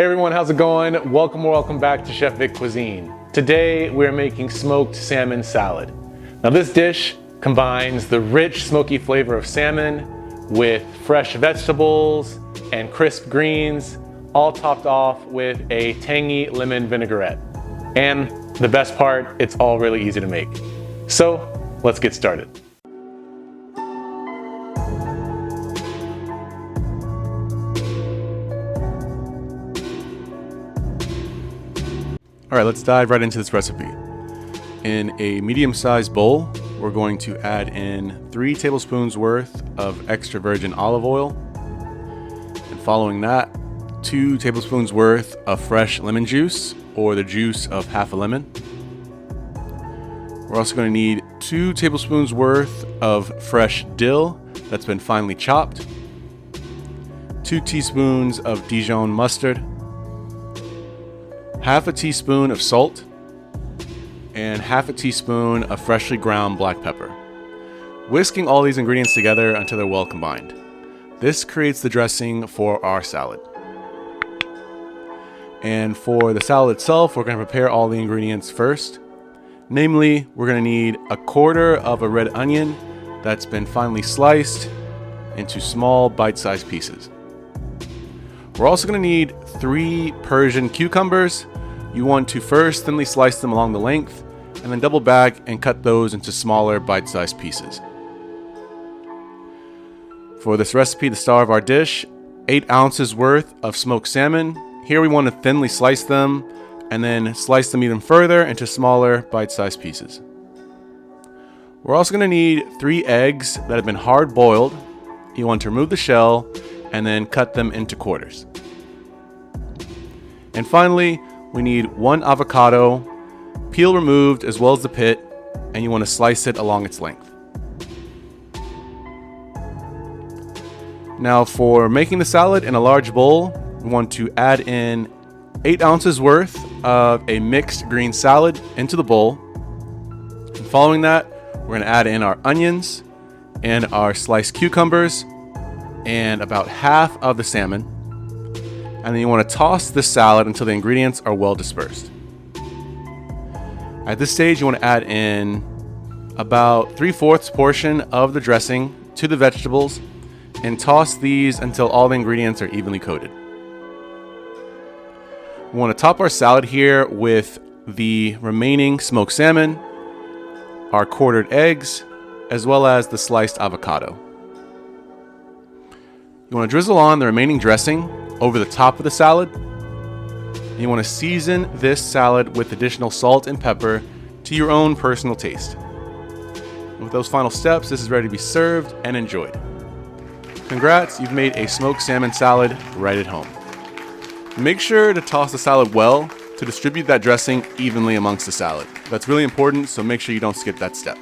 Hey everyone, how's it going? Welcome back to Chef Vic Cuisine. Today we're making smoked salmon salad. Now this dish combines the rich smoky flavor of salmon with fresh vegetables and crisp greens, all topped off with a tangy lemon vinaigrette. And the best part, it's all really easy to make. So let's get started. All right, let's dive right into this recipe. In a medium-sized bowl, we're going to add in 3 tablespoons worth of extra virgin olive oil. And following that, 2 tablespoons worth of fresh lemon juice, or the juice of half a lemon. We're also going to need 2 tablespoons worth of fresh dill that's been finely chopped, 2 teaspoons of Dijon mustard, half a teaspoon of salt, and half a teaspoon of freshly ground black pepper. Whisking all these ingredients together until they're well combined. This creates the dressing for our salad. And for the salad itself, we're going to prepare all the ingredients first. Namely, we're going to need 1/4 of a red onion that's been finely sliced into small bite-sized pieces. We're also going to need 3 Persian cucumbers. You want to first thinly slice them along the length and then double back and cut those into smaller bite-sized pieces. For this recipe, the star of our dish, 8 ounces worth of smoked salmon. Here we want to thinly slice them and then slice them even further into smaller bite-sized pieces. We're also going to need 3 eggs that have been hard boiled. You want to remove the shell and then cut them into quarters. And finally, we need 1 avocado, peel removed as well as the pit, and you want to slice it along its length. Now for making the salad in a large bowl, we want to add in 8 ounces worth of a mixed green salad into the bowl. And following that, we're going to add in our onions and our sliced cucumbers and about half of the salmon. And then you want to toss this salad until the ingredients are well dispersed. At this stage, you want to add in about 3/4 portion of the dressing to the vegetables and toss these until all the ingredients are evenly coated. We want to top our salad here with the remaining smoked salmon, our quartered eggs, as well as the sliced avocado. You want to drizzle on the remaining dressing over the top of the salad. You want to season this salad with additional salt and pepper to your own personal taste. With those final steps, this is ready to be served and enjoyed. Congrats, you've made a smoked salmon salad right at home. Make sure to toss the salad well to distribute that dressing evenly amongst the salad. That's really important, so make sure you don't skip that step.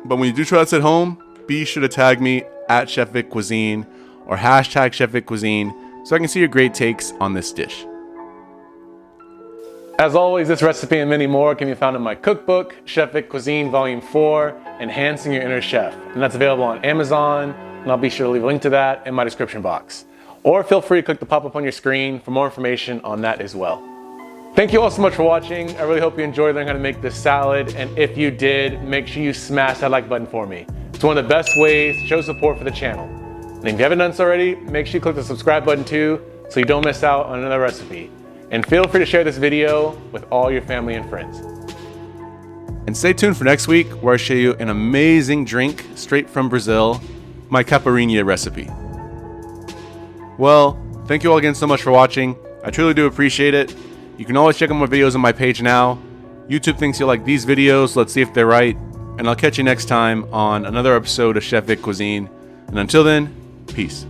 But when you do try this at home, be sure to tag me at Chef Vic Cuisine or hashtag Chef Vic Cuisine so I can see your great takes on this dish. As always, this recipe and many more can be found in my cookbook, Chef Vic Cuisine Volume 4, Enhancing Your Inner Chef. And that's available on Amazon, and I'll be sure to leave a link to that in my description box. Or feel free to click the pop-up on your screen for more information on that as well. Thank you all so much for watching. I really hope you enjoyed learning how to make this salad, and if you did, make sure you smash that like button for me. It's one of the best ways to show support for the channel. And if you haven't done so already, make sure you click the subscribe button too so you don't miss out on another recipe. And feel free to share this video with all your family and friends. And stay tuned for next week where I show you an amazing drink straight from Brazil, my caipirinha recipe. Well, thank you all again so much for watching. I truly do appreciate it. You can always check out my videos on my page now. YouTube thinks you'll like these videos, let's see if they're right. And I'll catch you next time on another episode of Chef Vic Cuisine. And until then, peace.